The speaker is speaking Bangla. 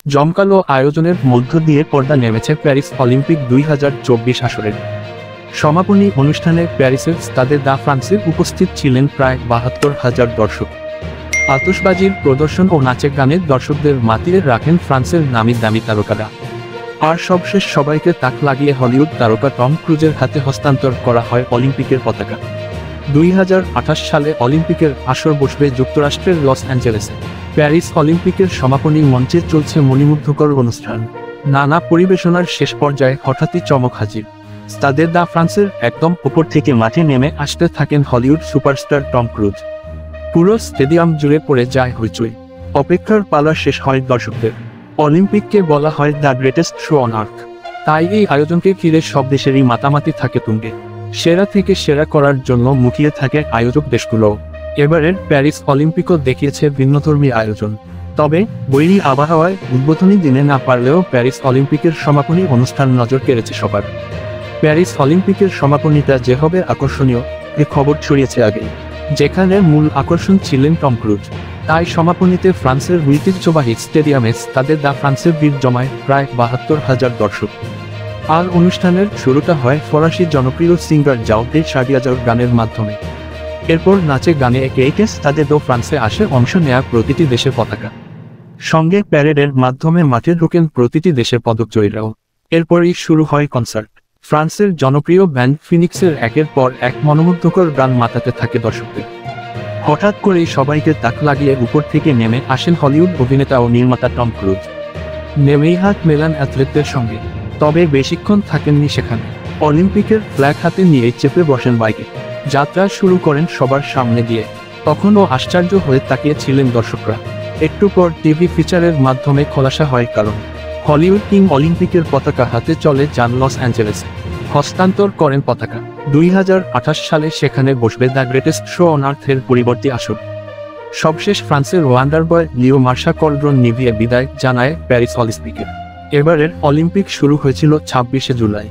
জমকালো আয়োজনের মধ্য দিয়ে পর্দা নেমেছে প্যারিস অলিম্পিক 2024 আসরের সমাপনী অনুষ্ঠানে প্যারিসের স্টাদে দ্য ফ্রান্সে উপস্থিত ছিলেন প্রায় 72,000 দর্শক। আতশবাজির প্রদর্শন ও নাচে গানের দর্শকদের মাতিয়ে রাখেন ফ্রান্সের নামি দামি তারকারা। আর সবশেষ সবাইকে তাক লাগিয়ে হলিউড তারকা টম ক্রুজের হাতে হস্তান্তর করা হয় অলিম্পিকের পতাকা। 2028 সালে অলিম্পিকের আসর বসবে যুক্তরাষ্ট্রের লস অ্যাঞ্জেলেসে। প্যারিস অলিম্পিকের সমাপনী মঞ্চে চলছে মণিমুগ্ধকর অনুষ্ঠান। নানা পরিবেশনার শেষ পর্যায়ে হঠাৎই চমক হাজির। স্টাদে দ্য ফ্রান্সের একদম উপর থেকে মাঠে নেমে আসতে থাকেন হলিউড সুপারস্টার টম ক্রুজ। পুরো স্টেডিয়াম জুড়ে পড়ে যায় হইচই। অপেক্ষার পালা শেষ হয় দর্শকদের। অলিম্পিককে বলা হয় the greatest show on earth. তাই এই আয়োজনকে ঘিরে সব দেশেরই মাতামাতি থাকে তুঙ্গে। সেরা থেকে সেরা করার জন্য মুখিয়ে থাকে আয়োজক দেশগুলো। এবারের প্যারিস অলিম্পিকও দেখিয়েছে ভিন্নধর্মী আয়োজন। তবে বৈরী আবহাওয়ায় উদ্বোধনী দিনে না পারলেও প্যারিস অলিম্পিকের সমাপনী অনুষ্ঠান নজর কেড়েছে সবার। প্যারিস অলিম্পিকের সমাপনীটা যে হবে আকর্ষণীয় এ খবর ছড়িয়েছে আগেই, যেখানে মূল আকর্ষণ ছিলেন টম ক্রুজ। তাই সমাপনীতে ফ্রান্সের ঐতিহ্যবাহী স্টেডিয়ামে স্টাদে দ্য ফ্রান্সের ভিড় জমায় প্রায় 72,000 দর্শক। আর অনুষ্ঠানের শুরুটা হয় ফরাসি জনপ্রিয় সিঙ্গার জাউতে শাডিয়াজার গানের মাধ্যমে। এরপর নাচে গানে একে একে স্টাদে দ্য ফ্রান্সে আসে অংশ নেয়া প্রতিটি দেশের পতাকা। সঙ্গে প্যারেডের মাধ্যমে মাঠে ঢোকেন প্রতিটি দেশের পদকজয়ীরাও। এরপরই শুরু হয় কনসার্ট। ফ্রান্সের জনপ্রিয় ব্যান্ড ফিনিক্সের একের পর এক মনোমুগ্ধকর গান মাতাতে থাকে দর্শকদের। হঠাৎ করেই সবাইকে তাক লাগিয়ে উপর থেকে নেমে আসেন হলিউড অভিনেতা ও নির্মাতা টম ক্রুজ। নেমেই হাত মেলান অ্যাথলেটদের সঙ্গে। তবে বেশিক্ষণ থাকেননি সেখানে। অলিম্পিকের ফ্ল্যাগ হাতে নিয়ে চেপে বসেন বাইকে। যাত্রা শুরু করেন সবার সামনে দিয়ে। তখনও আশ্চর্য হয়ে তাকিয়েছিলেন দর্শকরা। একটু পর টিভি ফিচারের মাধ্যমে খোলাসা হয় কারণ হলিউড কিং অলিম্পিকের পতাকা হাতে চলে যান লস অ্যাঞ্জেলেসে। হস্তান্তর করেন পতাকা। 2028 সালে সেখানে বসবে দ্য গ্রেটেস্ট শো অন আর্থের পরিবর্তী আসর। সবশেষ ফ্রান্সের ওয়ান্ডারবয় লিও মার্শা কলড্রন নিভিয়ে বিদায় জানায় প্যারিস অলিম্পিকের। এবারের অলিম্পিক শুরু হয়েছিল 26শে জুলাই।